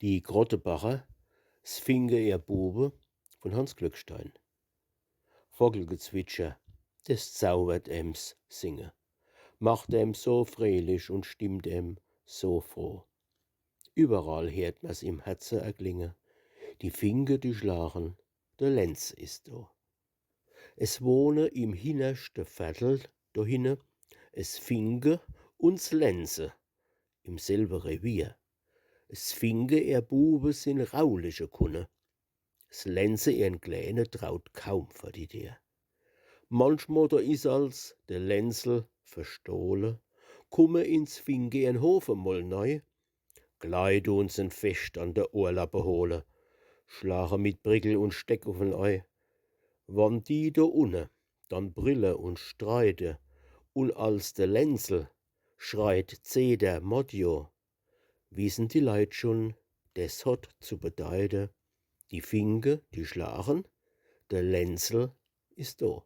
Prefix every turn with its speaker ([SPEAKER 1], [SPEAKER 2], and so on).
[SPEAKER 1] Die Grottebacher, Sfinge ihr Bube von Hans Glückstein. Vogelgezwitscher, das zaubert ems Singe, macht em so fröhlich und stimmt em so froh. Überall hört man's im Herze erklinge, die Finke, die schlagen, der Lenz ist do. Es wohne im hinnerste Viertel dohinne, es Finke und's Lenze im selbe Revier. Es Finke ihr Bube sind rauliche Kunne, s Lenze ihren Kleine traut kaum vor die Tür. Manchmal da is als de Lenzel verstohle, kumme ins Finke ihren Hof mal neu, Kleid unsen fest an der Ohrlappe hole, schlage mit Prickel und Steck auf'n Ei. Wann die da unne dann brille und streite, und als de Lenzel schreit Zeder Modjo, wissen die Leut schon, des hat zu bedeute, die Finke, die schlagen, der Lenzel ist do.